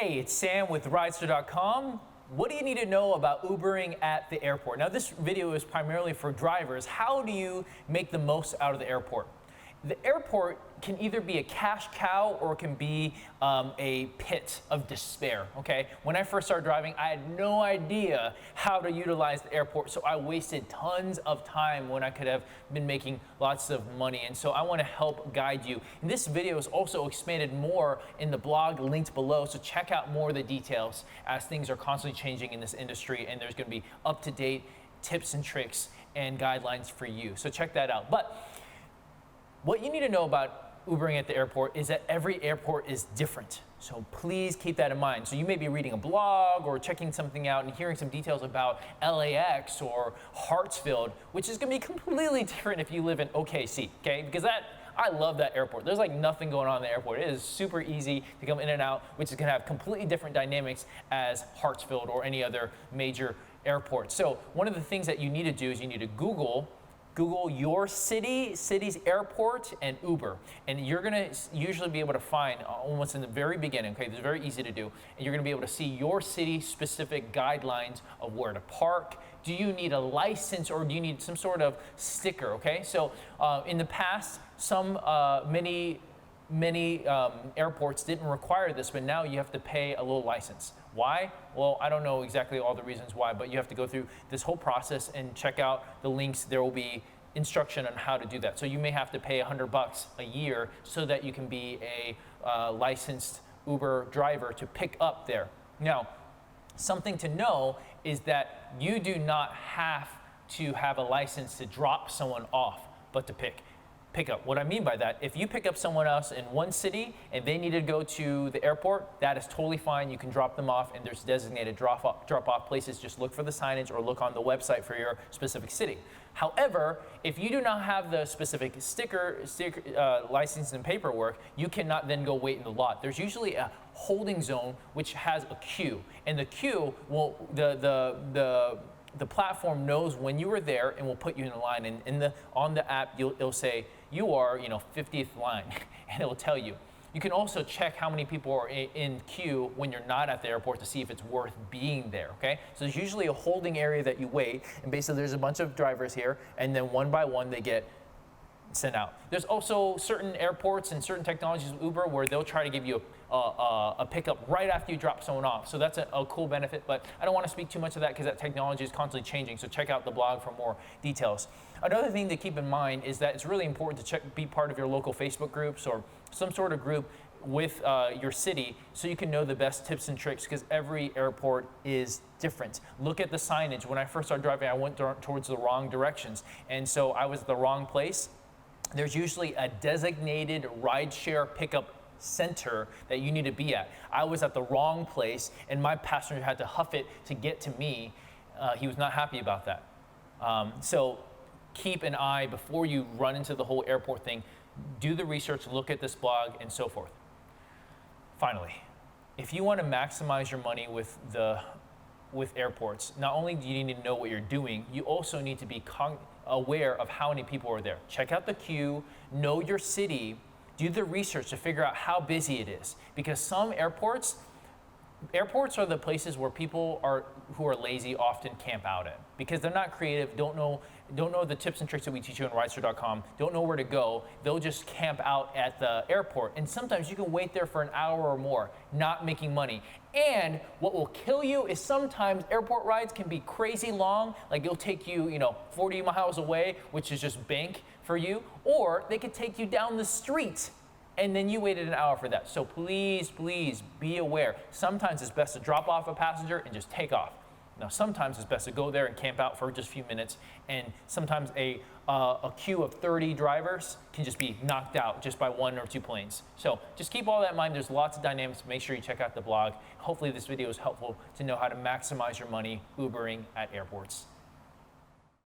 Hey, it's Sam with Ridester.com. What do you need to know about Ubering at the airport? Now, this video is primarily for drivers. How do you make the most out of the airport? The airport can either be a cash cow or it can be a pit of despair, okay? When I first started driving, I had no idea how to utilize the airport, so I wasted tons of time when I could have been making lots of money, and so I wanna help guide you. And this video is also expanded more in the blog linked below, so check out more of the details as things are constantly changing in this industry, and there's gonna be up-to-date tips and tricks and guidelines for you, so check that out. But what you need to know about Ubering at the airport is that every airport is different. So please keep that in mind. So you may be reading a blog or checking something out and hearing some details about LAX or Hartsfield, which is gonna be completely different if you live in OKC, okay? Because I love that airport. There's like nothing going on in the airport. It is super easy to come in and out, which is gonna have completely different dynamics as Hartsfield or any other major airport. So one of the things that you need to do is you need to Google your city's airport, and Uber. And you're gonna usually be able to find almost in the very beginning, okay, this is very easy to do, and you're gonna be able to see your city specific guidelines of where to park. Do you need a license or do you need some sort of sticker, okay? So in the past, many airports didn't require this, but now you have to pay a little license. Why? Well, I don't know exactly all the reasons why, but you have to go through this whole process and check out the links. There will be instruction on how to do that. So you may have to pay $100 a year so that you can be a licensed Uber driver to pick up there. Now, something to know is that you do not have to have a license to drop someone off, but to pick up. What I mean by that, if you pick up someone else in one city and they need to go to the airport, that is totally fine. You can drop them off and there's designated drop-off places. Just look for the signage or look on the website for your specific city. However, if you do not have the specific sticker license and paperwork, you cannot then go wait in the lot. There's usually a holding zone which has a queue, and the queue will, the platform knows when you were there and will put you in a line. And on the app, it'll say you are 50th line, and it will tell you. You can also check how many people are in queue when you're not at the airport to see if it's worth being there, okay? So there's usually a holding area that you wait, and basically there's a bunch of drivers here, and then one by one they get sent out. There's also certain airports and certain technologies with Uber where they'll try to give you a pickup right after you drop someone off. So that's a cool benefit, but I don't want to speak too much of that because that technology is constantly changing. So check out the blog for more details. Another thing to keep in mind is that it's really important to be part of your local Facebook groups or some sort of group with your city so you can know the best tips and tricks, because every airport is different. Look at the signage. When I first started driving, I went towards the wrong directions, and so I was at the wrong place. There's usually a designated rideshare pickup center that you need to be at. I was at the wrong place, and my passenger had to huff it to get to me. He was not happy about that. So keep an eye before you run into the whole airport thing. Do the research, look at this blog, and so forth. Finally, if you want to maximize your money with airports, not only do you need to know what you're doing, you also need to be aware of how many people are there. Check out the queue, know your city, do the research to figure out how busy it is. Because some airports are the places where people who are lazy often camp out at, because they're not creative, don't know the tips and tricks that we teach you on Ridester.com, don't know where to go. They'll just camp out at the airport, and sometimes you can wait there for an hour or more, not making money. And what will kill you is sometimes airport rides can be crazy long, like it'll take you 40 miles away, which is just bank for you, or they could take you down the street and then you waited an hour for that. So please be aware. Sometimes it's best to drop off a passenger and just take off. Now, sometimes it's best to go there and camp out for just a few minutes, and sometimes a queue of 30 drivers can just be knocked out just by 1 or 2 planes. So just keep all that in mind. There's lots of dynamics. Make sure you check out the blog. Hopefully this video is helpful to know how to maximize your money Ubering at airports.